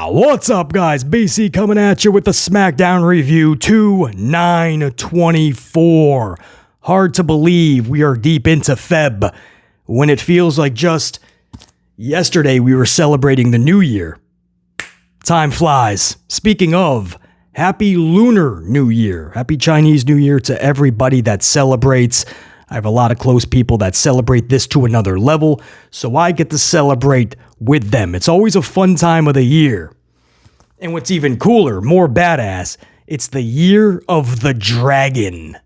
What's up, guys? BC coming at you with the Smackdown review 2/9/24. Hard to believe we are deep into Feb when it feels like just yesterday we were celebrating the new year. Time flies. Speaking of, Happy Lunar New Year. Happy Chinese New Year to everybody that celebrates. I have a lot of close people that celebrate this to another level, so I get to celebrate with them. It's always a fun time of the year. And what's even cooler, more badass, it's the year of the dragon.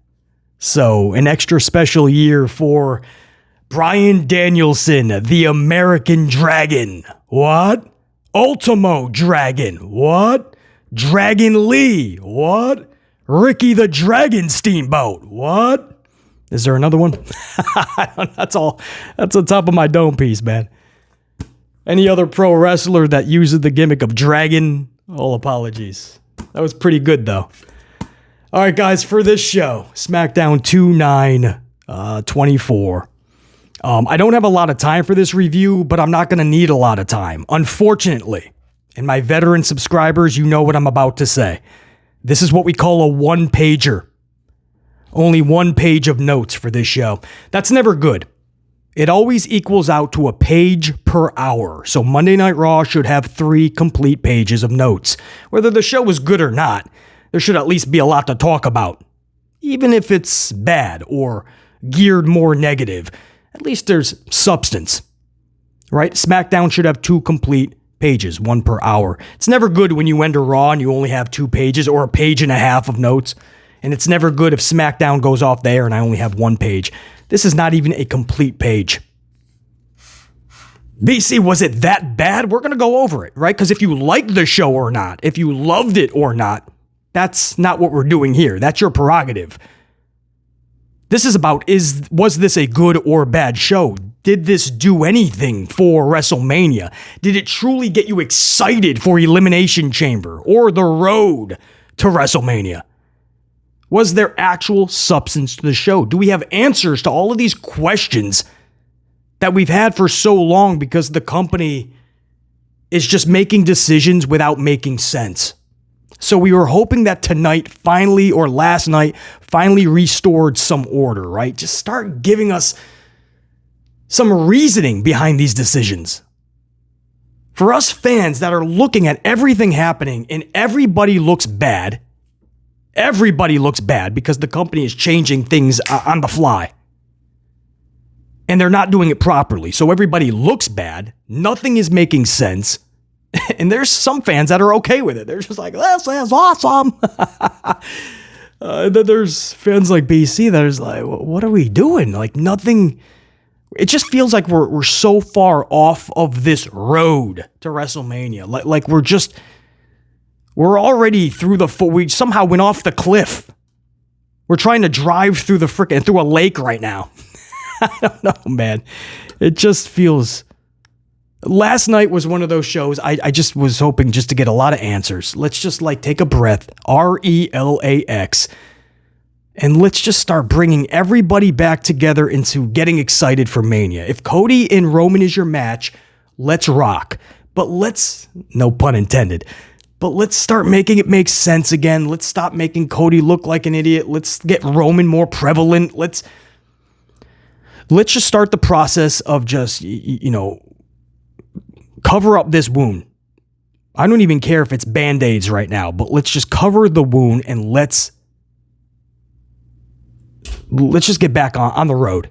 So, an extra special year for Bryan Danielson, the American Dragon. What? Ultimo Dragon. What? Dragon Lee. What? Ricky the Dragon Steamboat. What? Is there another one? That's all. That's the top of my dome piece, man. Any other pro wrestler that uses the gimmick of dragon, all apologies. That was pretty good, though. All right, guys, for this show, SmackDown 2/9/24. I don't have a lot of time for this review, but I'm not going to need a lot of time, unfortunately. And my veteran subscribers, you know what I'm about to say. This is what we call a one-pager. Only one page of notes for this show. That's never good. It always equals out to a page per hour. So Monday Night Raw should have 3 complete pages of notes. Whether the show is good or not, there should at least be a lot to talk about. Even if it's bad or geared more negative, at least there's substance. Right? SmackDown should have 2 complete pages, 1 per hour. It's never good when you enter Raw and you only have 2 pages or a page and a half of notes. And it's never good if SmackDown goes off the air and I only have 1 page. This is not even a complete page. BC, was it that bad? We're going to go over it, right? Because if you liked the show or not, if you loved it or not, that's not what we're doing here. That's your prerogative. This is about, was this a good or bad show? Did this do anything for WrestleMania? Did it truly get you excited for Elimination Chamber or the road to WrestleMania? Was there actual substance to the show? Do we have answers to all of these questions that we've had for so long because the company is just making decisions without making sense? So we were hoping that tonight finally, or last night, finally restored some order, right? Just start giving us some reasoning behind these decisions. For us fans that are looking at everything happening and everybody looks bad, because the company is changing things on the fly. And they're not doing it properly. So everybody looks bad. Nothing is making sense. And there's some fans that are okay with it. They're just like, this is awesome. Then there's fans like BC that is like, what are we doing? Like nothing. It just feels like we're so far off of this road to WrestleMania. Like we're already through we somehow went off the cliff. We're trying to drive through through a lake right now. I don't know, man. It just feels. Last night was one of those shows. I just was hoping just to get a lot of answers. Let's just take a breath. RELAX. And let's just start bringing everybody back together into getting excited for Mania. If Cody and Roman is your match, let's rock. But no pun intended. But let's start making it make sense again. Let's stop making Cody look like an idiot. Let's get Roman more prevalent. Let's just start the process of just, cover up this wound. I don't even care if it's Band-Aids right now, but let's just cover the wound and let's just get back on the road.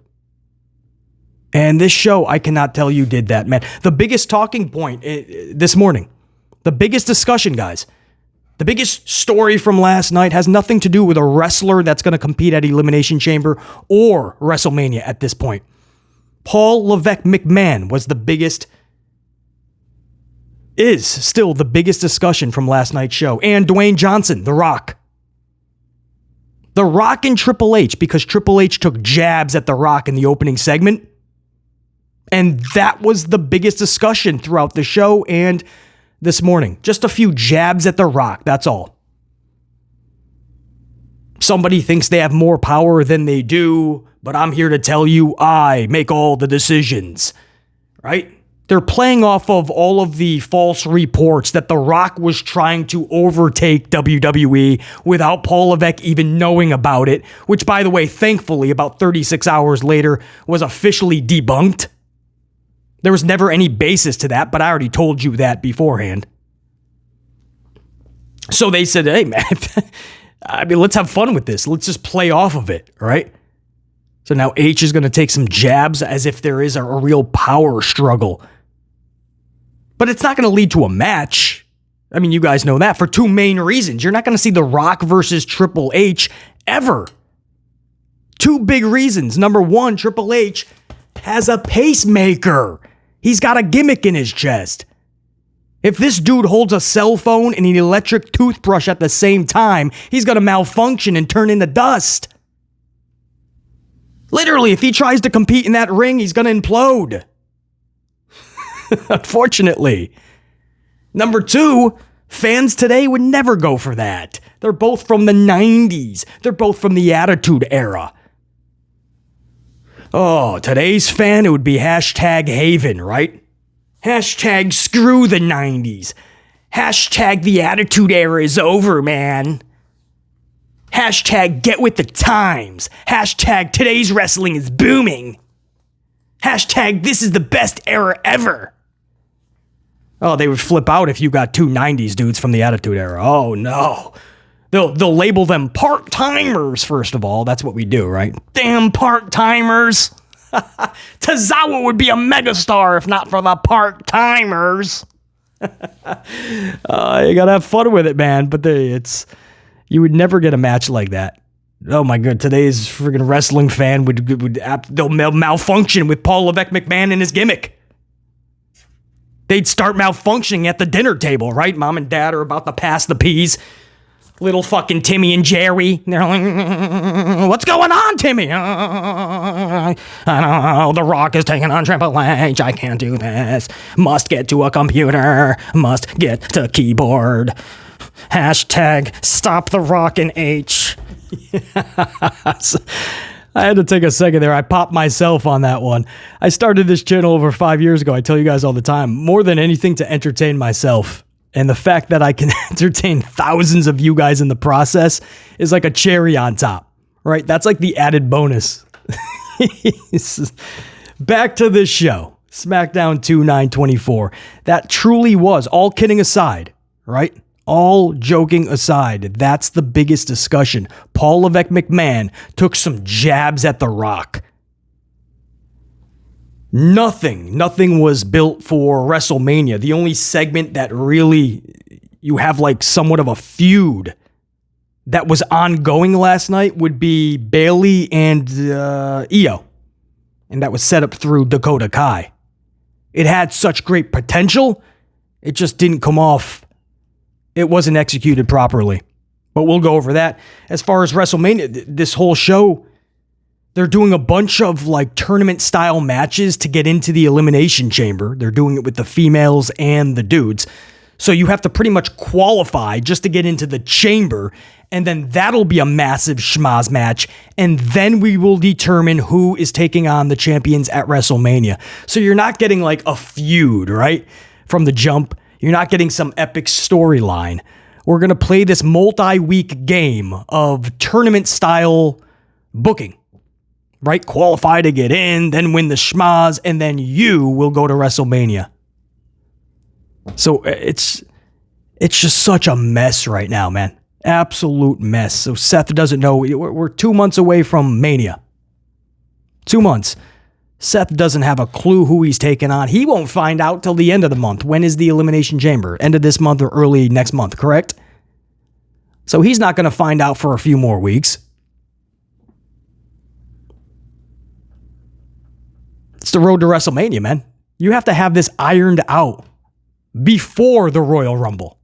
And this show, I cannot tell you, did that, man. The biggest talking point this morning, the biggest discussion, guys, the biggest story from last night has nothing to do with a wrestler that's going to compete at Elimination Chamber or WrestleMania at this point. Paul Levesque McMahon is still the biggest discussion from last night's show. And Dwayne Johnson, The Rock. The Rock and Triple H, because Triple H took jabs at The Rock in the opening segment. And that was the biggest discussion throughout the show and this morning. Just a few jabs at The Rock, that's all. Somebody thinks they have more power than they do, but I'm here to tell you I make all the decisions. Right? They're playing off of all of the false reports that The Rock was trying to overtake WWE without Paul Levesque even knowing about it, which, by the way, thankfully, about 36 hours later, was officially debunked. There was never any basis to that, but I already told you that beforehand. So they said, hey, man, let's have fun with this. Let's just play off of it, right? So now H is going to take some jabs as if there is a real power struggle. But it's not going to lead to a match. I mean, you guys know that for two main reasons. You're not going to see The Rock versus Triple H ever. Two big reasons. Number one, Triple H has a pacemaker. He's got a gimmick in his chest. If this dude holds a cell phone and an electric toothbrush at the same time, he's going to malfunction and turn into dust. Literally, if he tries to compete in that ring, he's going to implode. Unfortunately. Number two, fans today would never go for that. They're both from the 90s. They're both from the Attitude Era. Oh, today's fan, it would be hashtag Haven, right? Hashtag screw the 90s. Hashtag the Attitude Era is over, man. Hashtag get with the times. Hashtag today's wrestling is booming. Hashtag this is the best era ever. Oh, they would flip out if you got two 90s dudes from the Attitude Era. Oh, no. They'll label them part-timers, first of all. That's what we do, right? Damn part-timers. Tozawa would be a megastar if not for the part-timers. You gotta have fun with it, man. But you would never get a match like that. Oh my god, today's friggin' wrestling fan they'll malfunction with Paul Levesque McMahon and his gimmick. They'd start malfunctioning at the dinner table, right? Mom and dad are about to pass the peas. Little fucking Timmy and Jerry. They're like, what's going on, Timmy? I don't know. The Rock is taking on Triple H. I can't do this. Must get to a computer. Must get to keyboard. Hashtag stop the Rock and H. I had to take a second there. I popped myself on that one. I started this channel over 5 years ago. I tell you guys all the time, more than anything to entertain myself. And the fact that I can entertain thousands of you guys in the process is like a cherry on top, right? That's like the added bonus. Back to this show, SmackDown 2/9/24. That truly was, all kidding aside, right? All joking aside, that's the biggest discussion. Paul Levesque McMahon took some jabs at The Rock. Nothing was built for WrestleMania. The only segment that really you have like somewhat of a feud that was ongoing last night would be Bayley and Io. And that was set up through Dakota Kai. It had such great potential. It just didn't come off. It wasn't executed properly. But we'll go over that. As far as WrestleMania, this whole show, they're doing a bunch of like tournament style matches to get into the Elimination Chamber. They're doing it with the females and the dudes. So you have to pretty much qualify just to get into the chamber. And then that'll be a massive schmaz match. And then we will determine who is taking on the champions at WrestleMania. So you're not getting like a feud, right? From the jump. You're not getting some epic storyline. We're going to play this multi-week game of tournament-style booking, right? Qualify to get in, then win the schmaz, and then you will go to WrestleMania. So it's just such a mess right now, man. Absolute mess. So Seth doesn't know. We're 2 months away from Mania. 2 months. Seth doesn't have a clue who he's taking on. He won't find out till the end of the month. When is the Elimination Chamber? End of this month or early next month, correct? So he's not going to find out for a few more weeks. It's the road to WrestleMania, man. You have to have this ironed out before the Royal Rumble.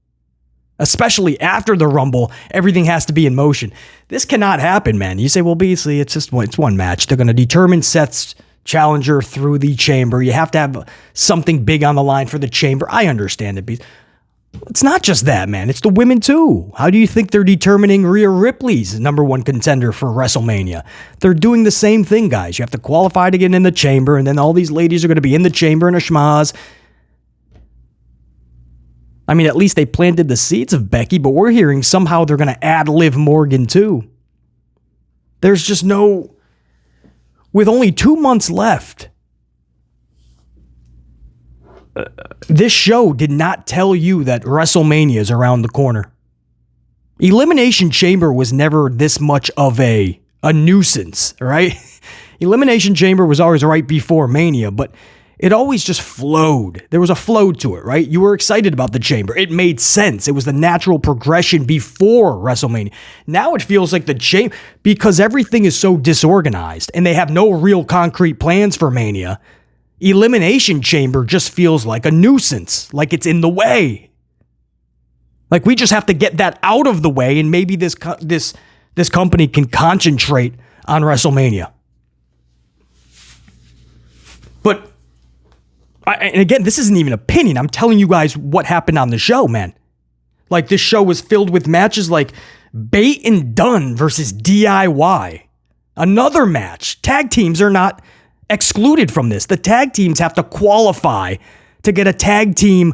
Especially after the Rumble, everything has to be in motion. This cannot happen, man. You say, well, basically, it's one match. They're going to determine Seth's challenger through the chamber. You have to have something big on the line for the chamber. I understand it. It's not just that, man. It's the women, too. How do you think they're determining Rhea Ripley's #1 contender for WrestleMania? They're doing the same thing, guys. You have to qualify to get in the chamber, and then all these ladies are going to be in the chamber in a schmaz. I mean, at least they planted the seeds of Becky, but we're hearing somehow they're going to add Liv Morgan, too. There's just no... With only 2 months left... this show did not tell you that WrestleMania is around the corner. Elimination Chamber was never this much of a nuisance, right? Elimination Chamber was always right before Mania, but it always just flowed. There was a flow to it, right? You were excited about the Chamber. It made sense. It was the natural progression before WrestleMania. Now it feels like the Chamber, because everything is so disorganized and they have no real concrete plans for Mania. Elimination Chamber just feels like a nuisance, like it's in the way. Like we just have to get that out of the way, and maybe this company can concentrate on WrestleMania. But, and again, this isn't even opinion. I'm telling you guys what happened on the show, man. Like this show was filled with matches like Bate and Dunn versus DIY. Another match. Tag teams are not excluded from this. The tag teams have to qualify to get a tag team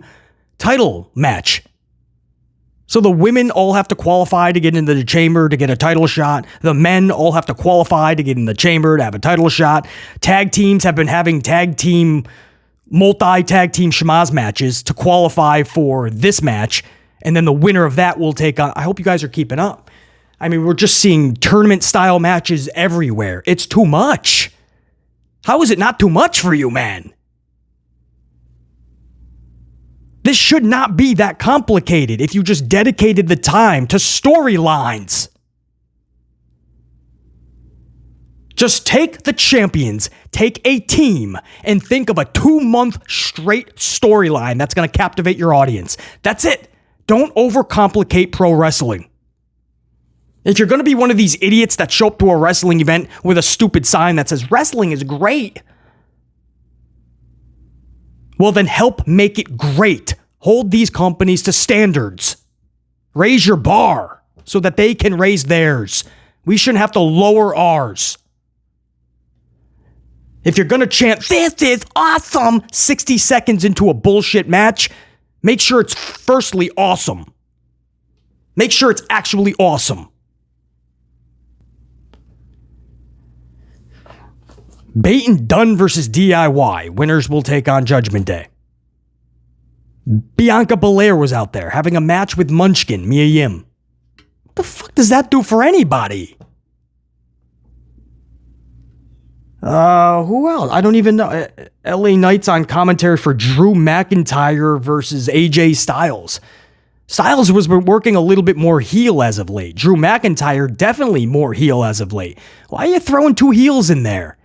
title match. So the women all have to qualify to get into the chamber to get a title shot. The men all have to qualify to get in the chamber to have a title shot. Tag teams have been having multi-tag team schmaz matches to qualify for this match. And then the winner of that will take on... I hope you guys are keeping up. I mean, we're just seeing tournament-style matches everywhere. It's too much. How is it not too much for you, man? This should not be that complicated if you just dedicated the time to storylines. Just take the champions, take a team, and think of a 2-month straight storyline that's going to captivate your audience. That's it. Don't overcomplicate pro wrestling. If you're going to be one of these idiots that show up to a wrestling event with a stupid sign that says wrestling is great, well then help make it great. Hold these companies to standards. Raise your bar so that they can raise theirs. We shouldn't have to lower ours. If you're going to chant, "This is awesome," 60 seconds into a bullshit match, make sure it's firstly awesome. Make sure it's actually awesome. Bate and Dunn versus DIY. Winners will take on Judgment Day. Bianca Belair was out there having a match with Munchkin, Mia Yim. What the fuck does that do for anybody? Who else? I don't even know. LA Knight's on commentary for Drew McIntyre versus AJ Styles. Styles was working a little bit more heel as of late. Drew McIntyre definitely more heel as of late. Why are you throwing two heels in there?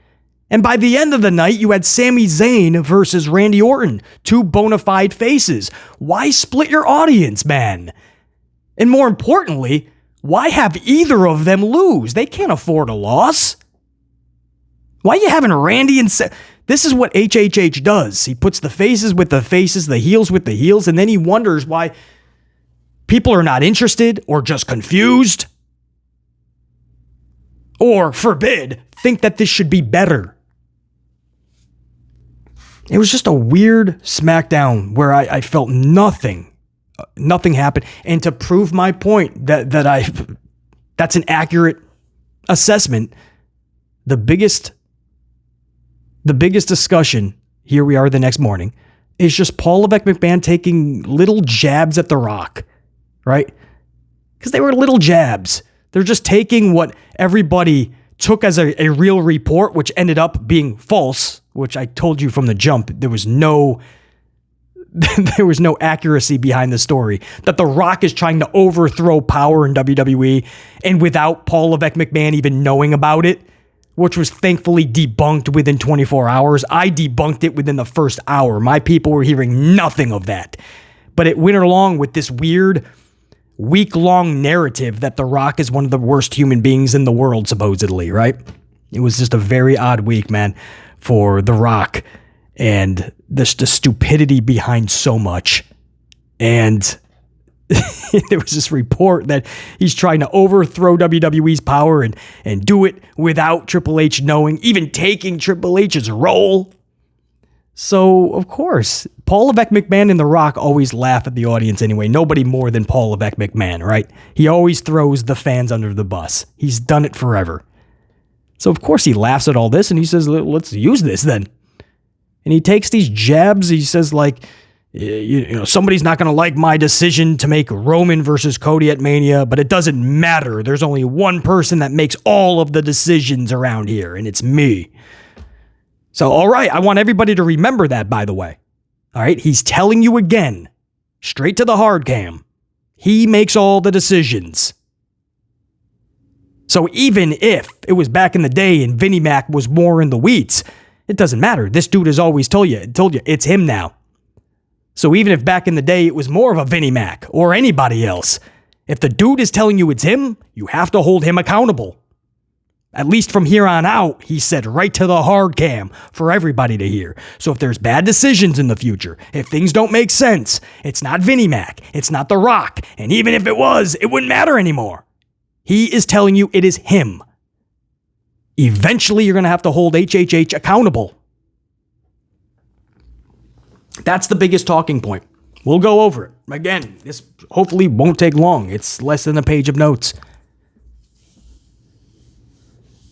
And by the end of the night, you had Sami Zayn versus Randy Orton, two bona fide faces. Why split your audience, man? And more importantly, why have either of them lose? They can't afford a loss. Why are you having Randy and This is what HHH does. He puts the faces with the faces, the heels with the heels, and then he wonders why people are not interested or just confused. Or, forbid, think that this should be better. It was just a weird SmackDown where I felt nothing happened. And to prove my point that's an accurate assessment, the biggest discussion, here we are the next morning, is just Paul Levesque McMahon taking little jabs at The Rock, right? Because they were little jabs. They're just taking what everybody took as a real report, which ended up being false, which I told you from the jump. There was no accuracy behind the story. That The Rock is trying to overthrow power in WWE, and without Paul Levesque McMahon even knowing about it, which was thankfully debunked within 24 hours. I debunked it within the first hour. My people were hearing nothing of that. But it went along with this weird week-long narrative that The Rock is one of the worst human beings in the world, supposedly, right? It was just a very odd week, man, for The Rock, and the stupidity behind so much. And There was this report that he's trying to overthrow WWE's power and do it without Triple H knowing, even taking Triple H's role. So, of course, Paul Levesque McMahon and The Rock always laugh at the audience anyway. Nobody more than Paul Levesque McMahon, right? He always throws the fans under the bus. He's done it forever. So, of course, he laughs at all this and he says, let's use this then. And he takes these jabs. He says, like, somebody's not going to like my decision to make Roman versus Cody at Mania, but it doesn't matter. There's only one person that makes all of the decisions around here, and it's me. So, all right, I want everybody to remember that, by the way. All right, he's telling you again, straight to the hard cam. He makes all the decisions. So even if it was back in the day and Vinnie Mac was more in the weeds, it doesn't matter. This dude has always told you it's him now. So even if back in the day it was more of a Vinnie Mac or anybody else, if the dude is telling you it's him, you have to hold him accountable. At least from here on out, he said right to the hard cam for everybody to hear. So if there's bad decisions in the future, if things don't make sense, it's not Vinnie Mac, it's not The Rock, and even if it was, it wouldn't matter anymore. He is telling you it is him. Eventually, you're going to have to hold HHH accountable. That's the biggest talking point. We'll go over it. Again, this hopefully won't take long. It's less than a page of notes.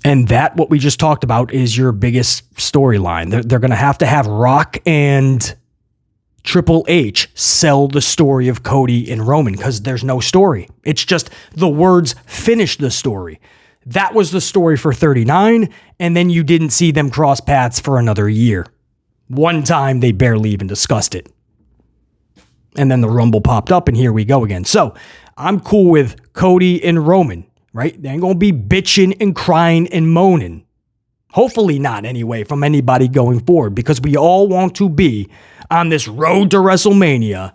And that, what we just talked about, is your biggest storyline. They're going to have Rock and Triple H sell the story of Cody and Roman because there's no story. It's just the words finish the story. That was the story for 39, and then you didn't see them cross paths for another year. One time, they barely even discussed it. And then the Rumble popped up, and here we go again. So, I'm cool with Cody and Roman, right? They ain't gonna be bitching and crying and moaning. Hopefully not, anyway, from anybody going forward, because we all want to be on this road to WrestleMania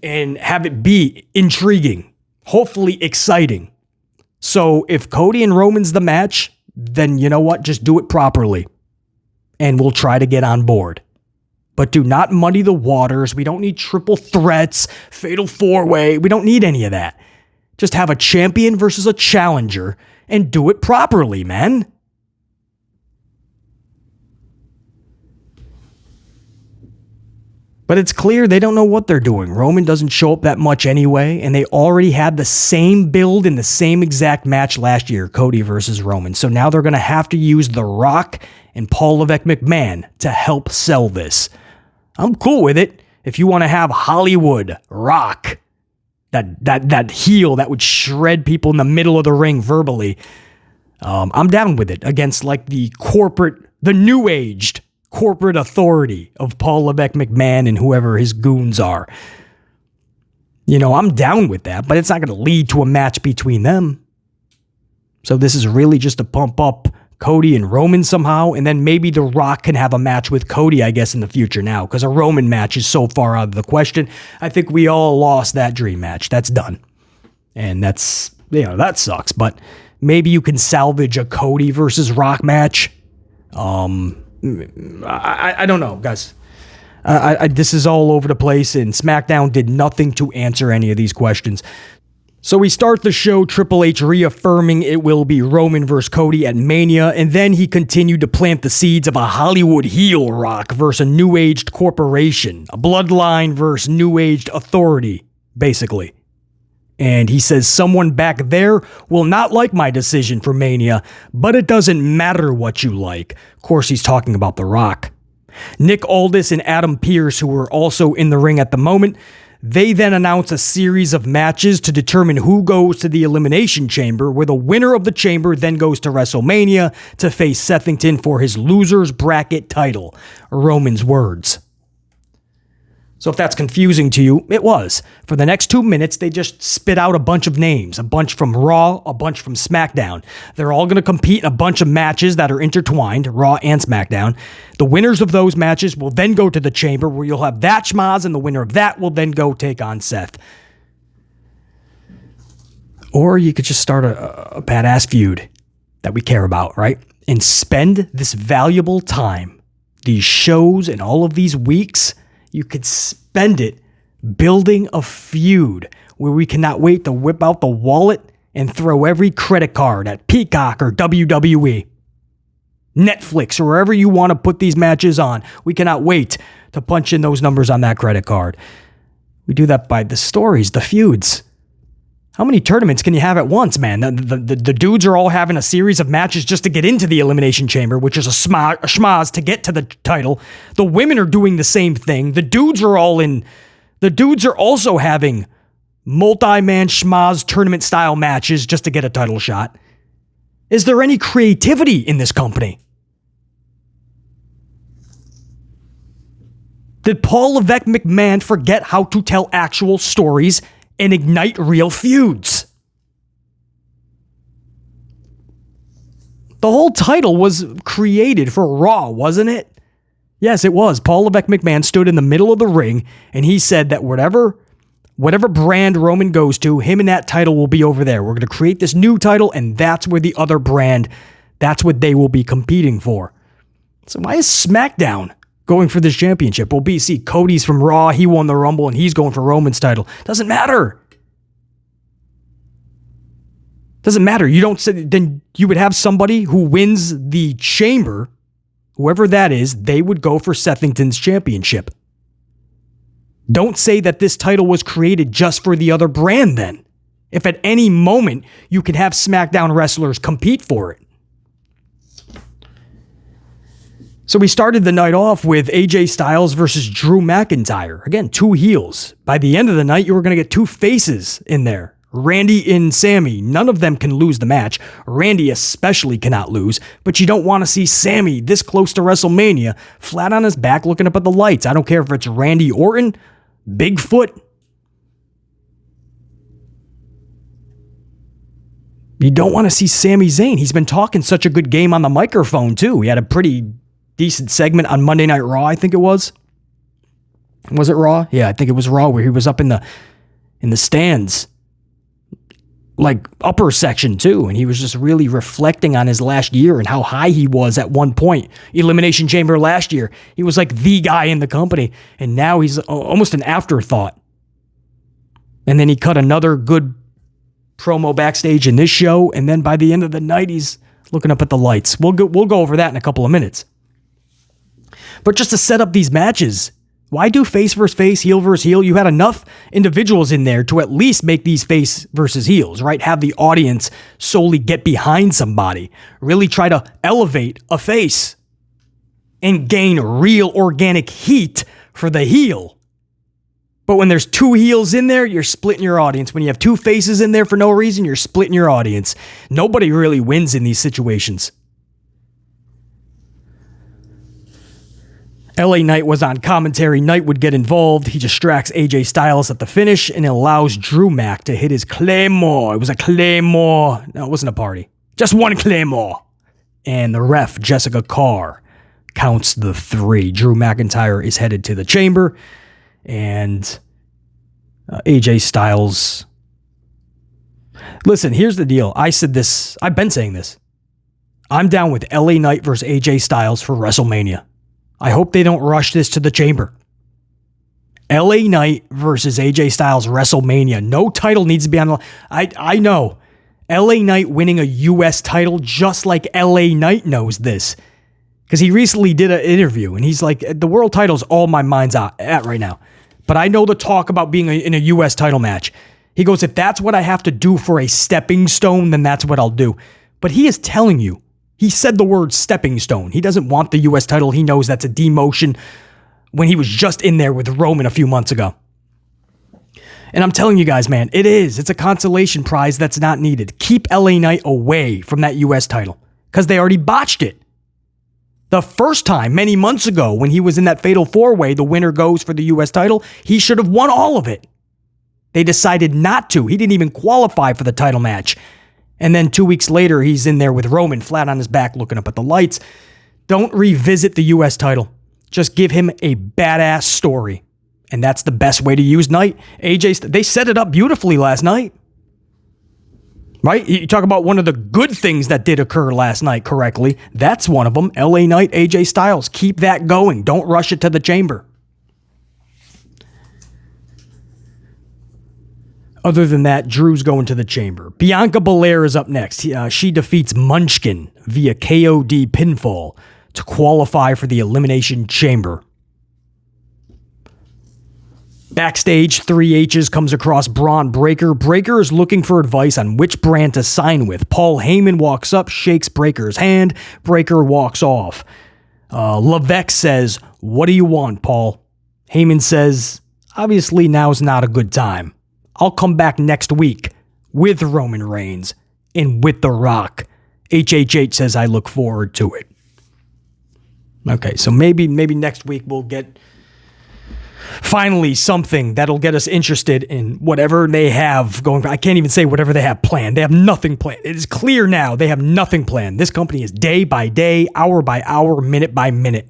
and have it be intriguing, hopefully exciting. So if Cody and Roman's the match, then you know what? Just do it properly. And we'll try to get on board. But do not muddy the waters. We don't need triple threats, fatal four-way. We don't need any of that. Just have a champion versus a challenger and do it properly, man. But it's clear they don't know what they're doing. Roman doesn't show up that much anyway, and they already had the same build in the same exact match last year, Cody versus Roman. So now they're going to have to use The Rock and Paul Levesque McMahon to help sell this. I'm cool with it. If you want to have Hollywood Rock, that heel that would shred people in the middle of the ring verbally, I'm down with it against like the new-aged corporate authority of Paul Levesque McMahon and whoever his goons are. You know, I'm down with that, but it's not going to lead to a match between them. So this is really just to pump up Cody and Roman somehow, and then maybe The Rock can have a match with Cody, I guess, in the future now, because a Roman match is so far out of the question. I think we all lost that dream match. That's done. And that's, that sucks, but maybe you can salvage a Cody versus Rock match. I don't know, guys. This is all over the place, and SmackDown did nothing to answer any of these questions. So we start the show, Triple H reaffirming it will be Roman versus Cody at Mania, and then he continued to plant the seeds of a Hollywood heel Rock versus a new-aged corporation, a bloodline versus new-aged authority, basically. And he says someone back there will not like my decision for Mania, but it doesn't matter what you like. Of course, he's talking about The Rock. Nick Aldis and Adam Pearce, who were also in the ring at the moment, they then announce a series of matches to determine who goes to the Elimination Chamber, where the winner of the chamber then goes to WrestleMania to face Sethington for his loser's bracket title. Roman's words. So if that's confusing to you, it was. For the next 2 minutes, they just spit out a bunch of names, a bunch from Raw, a bunch from SmackDown. They're all going to compete in a bunch of matches that are intertwined, Raw and SmackDown. The winners of those matches will then go to the chamber where you'll have that schmaz, and the winner of that will then go take on Seth. Or you could just start a badass feud that we care about, right? And spend this valuable time, these shows and all of these weeks. You could spend it building a feud where we cannot wait to whip out the wallet and throw every credit card at Peacock or WWE, Netflix, or wherever you want to put these matches on. We cannot wait to punch in those numbers on that credit card. We do that by the stories, the feuds. How many tournaments can you have at once, man? The dudes are all having a series of matches just to get into the Elimination Chamber, which is a schmaz to get to the title. The women are doing the same thing. The dudes are also having multi-man schmaz tournament-style matches just to get a title shot. Is there any creativity in this company? Did Paul Levesque McMahon forget how to tell actual stories and ignite real feuds? The whole title was created for Raw, wasn't it? Yes, it was. Paul Levesque McMahon stood in the middle of the ring and he said that whatever brand Roman goes to, him and that title will be over there. We're going to create this new title and that's where the other brand, that's what they will be competing for. So why is SmackDown going for this championship? Well, BC, Cody's from Raw, he won the Rumble, and he's going for Roman's title. Doesn't matter. Doesn't matter. You don't say, then you would have somebody who wins the chamber, whoever that is, they would go for Sethington's championship. Don't say that this title was created just for the other brand then. If at any moment you can have SmackDown wrestlers compete for it. So we started the night off with AJ Styles versus Drew McIntyre. Again, two heels. By the end of the night, you were going to get two faces in there. Randy and Sami. None of them can lose the match. Randy especially cannot lose. But you don't want to see Sami this close to WrestleMania, flat on his back looking up at the lights. I don't care if it's Randy Orton, Bigfoot. You don't want to see Sami Zayn. He's been talking such a good game on the microphone, too. He had a pretty decent segment on Monday Night Raw, I think it was. Was it Raw? Yeah, I think it was Raw, where he was up in the stands, like upper section too, and he was just really reflecting on his last year and how high he was at one point. Elimination Chamber last year, he was like the guy in the company, and now he's almost an afterthought. And then he cut another good promo backstage in this show, and then by the end of the night, he's looking up at the lights. We'll go over that in a couple of minutes. But just to set up these matches, why do face versus face, heel versus heel? You had enough individuals in there to at least make these face versus heels, right? Have the audience solely get behind somebody. Really try to elevate a face and gain real organic heat for the heel. But when there's two heels in there, you're splitting your audience. When you have two faces in there for no reason, you're splitting your audience. Nobody really wins in these situations. LA Knight was on commentary. Knight would get involved. He distracts AJ Styles at the finish and allows Drew Mac to hit his Claymore. It was a Claymore. No, it wasn't a party. Just one Claymore. And the ref, Jessica Carr, counts the 3. Drew McIntyre is headed to the chamber. And AJ Styles. Listen, here's the deal. I said this. I've been saying this. I'm down with LA Knight versus AJ Styles for WrestleMania. I hope they don't rush this to the chamber. LA Knight versus AJ Styles WrestleMania. No title needs to be on the line. I know. LA Knight winning a US title just like LA Knight knows this. Because he recently did an interview and he's like, the world title's all my mind's at right now. But I know the talk about being in a US title match. He goes, if that's what I have to do for a stepping stone, then that's what I'll do. But he is telling you, he said the word stepping stone. He doesn't want the US title. He knows that's a demotion when he was just in there with Roman a few months ago. And I'm telling you guys, man, it is. It's a consolation prize that's not needed. Keep LA Knight away from that US title because they already botched it. The first time, many months ago, when he was in that fatal 4-way, the winner goes for the US title. He should have won all of it. They decided not to. He didn't even qualify for the title match. And then 2 weeks later, he's in there with Roman flat on his back looking up at the lights. Don't revisit the US title. Just give him a badass story. And that's the best way to use Knight. They set it up beautifully last night. Right? You talk about one of the good things that did occur last night correctly. That's one of them. LA Knight, AJ Styles. Keep that going. Don't rush it to the chamber. Other than that, Drew's going to the chamber. Bianca Belair is up next. She defeats Munchkin via KOD pinfall to qualify for the Elimination Chamber. Backstage, 3H's comes across Braun Breaker. Breaker is looking for advice on which brand to sign with. Paul Heyman walks up, shakes Breaker's hand. Breaker walks off. Levesque says, "What do you want, Paul?" Heyman says, "Obviously now's not a good time. I'll come back next week with Roman Reigns and with The Rock." HHH says, "I look forward to it." Okay, so maybe next week we'll get finally something that'll get us interested in whatever they have going. I can't even say whatever they have planned. They have nothing planned. It is clear now they have nothing planned. This company is day by day, hour by hour, minute by minute.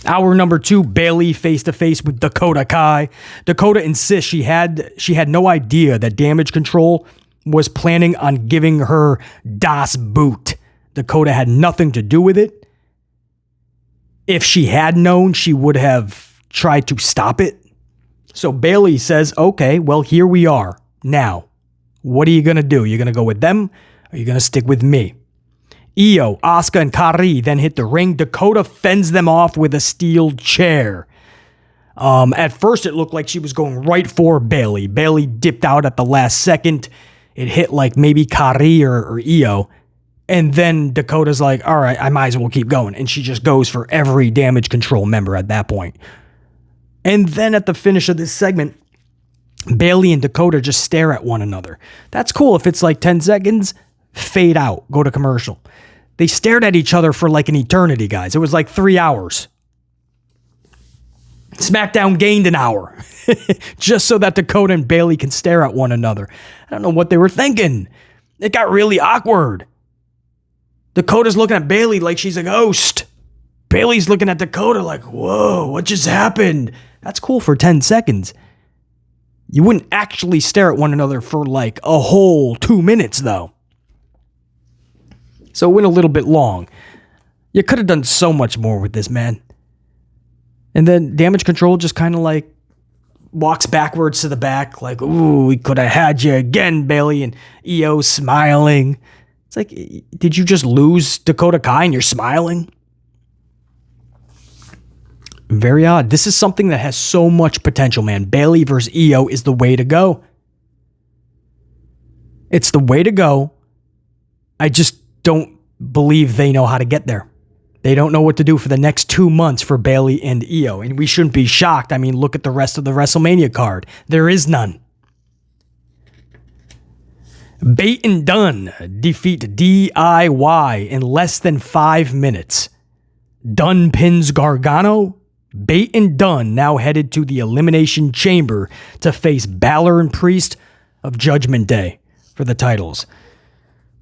Hour number 2, Bayley face-to-face with Dakota Kai. Dakota insists she had no idea that Damage Control was planning on giving her Das Boot. Dakota had nothing to do with it. If she had known, she would have tried to stop it. So Bayley says, "Okay, well, here we are. Now, what are you going to do? You're going to go with them, or are you going to stick with me?" Io, Asuka, and Kairi then hit the ring. Dakota fends them off with a steel chair. At first, it looked like she was going right for Bayley. Bayley dipped out at the last second. It hit like maybe Kairi or Io. And then Dakota's like, "All right, I might as well keep going." And she just goes for every Damage Control member at that point. And then at the finish of this segment, Bayley and Dakota just stare at one another. That's cool if it's like 10 seconds, fade out, go to commercial. They stared at each other for like an eternity, guys. It was like 3 hours. SmackDown gained an hour just so that Dakota and Bayley can stare at one another. I don't know what they were thinking. It got really awkward. Dakota's looking at Bayley like she's a ghost. Bayley's looking at Dakota like, "Whoa, what just happened?" That's cool for 10 seconds. You wouldn't actually stare at one another for like a whole 2 minutes, though. So it went a little bit long. You could have done so much more with this, man. And then Damage Control just kind of like walks backwards to the back like, "Ooh, we could have had you again, Bayley." And Io smiling. It's like, did you just lose Dakota Kai and you're smiling? Very odd. This is something that has so much potential, man. Bayley versus Io is the way to go. It's the way to go. I just don't believe they know how to get there. They don't know what to do for the next 2 months for Bayley and Io. And we shouldn't be shocked. I mean, look at the rest of the WrestleMania card. There is none. Bate and Dunn defeat DIY in less than 5 minutes. Dunn pins Gargano. Bate and Dunn now headed to the Elimination Chamber to face Balor and Priest of Judgment Day for the titles.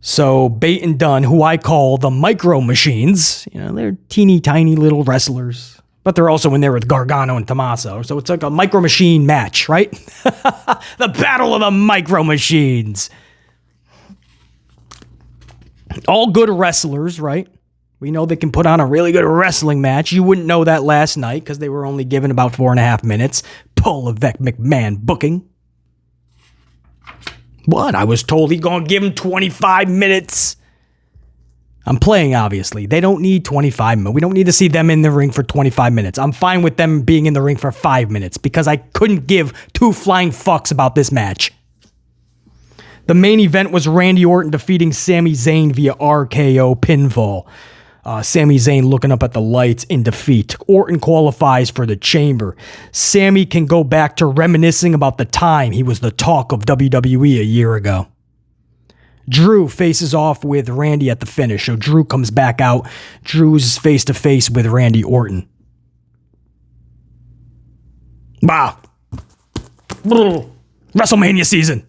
So Bate and Dunn, who I call the Micro Machines, they're teeny tiny little wrestlers, but they're also in there with Gargano and Tommaso. So it's like a Micro Machine match, right? The Battle of the Micro Machines. All good wrestlers, right? We know they can put on a really good wrestling match. You wouldn't know that last night because they were only given about 4.5 minutes. Paul Levesque McMahon booking. What? I was told he's going to give him 25 minutes. I'm playing, obviously. They don't need 25 minutes. We don't need to see them in the ring for 25 minutes. I'm fine with them being in the ring for 5 minutes because I couldn't give 2 flying fucks about this match. The main event was Randy Orton defeating Sami Zayn via RKO pinfall. Sami Zayn looking up at the lights in defeat. Orton qualifies for the chamber. Sami can go back to reminiscing about the time he was the talk of WWE a year ago. Drew faces off with Randy at the finish, so Drew comes back out. Drew's face-to-face with Randy Orton. Wow. WrestleMania season.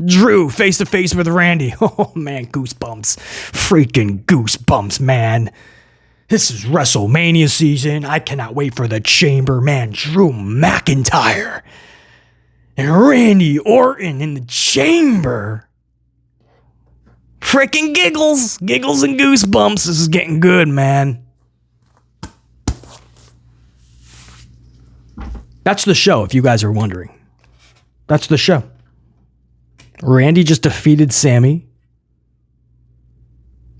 Drew face-to-face with Randy. Oh, man, goosebumps. Freaking goosebumps, man. This is WrestleMania season. I cannot wait for the chamber, man. Drew McIntyre and Randy Orton in the chamber. Freaking giggles. Giggles and goosebumps. This is getting good, man. That's the show, if you guys are wondering. That's the show. Randy just defeated Sami.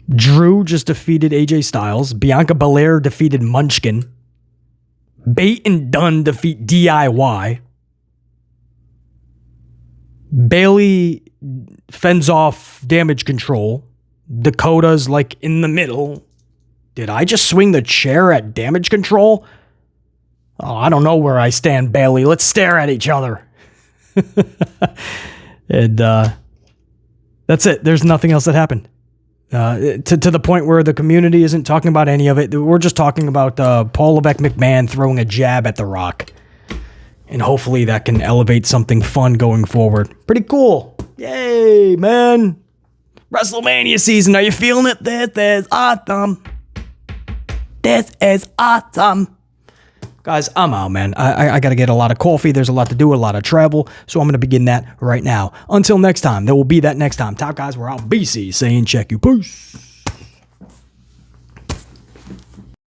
Drew just defeated AJ Styles. Bianca Belair defeated Munchkin. Bate and Dunn defeat DIY. Bailey fends off Damage Control. Dakota's like in the middle. Did I just swing the chair at Damage Control? Oh, I don't know where I stand, Bailey. Let's stare at each other. And that's it. There's nothing else that happened. To the point where the community isn't talking about any of it. We're just talking about Paul Levesque McMahon throwing a jab at The Rock. And hopefully that can elevate something fun going forward. Pretty cool. Yay, man. WrestleMania season. Are you feeling it? This is awesome. This is awesome. Guys, I'm out, man. I got to get a lot of coffee. There's a lot to do, a lot of travel. So I'm going to begin that right now. Until next time, there will be that next time. Top guys, we're out. BC saying check you. Peace.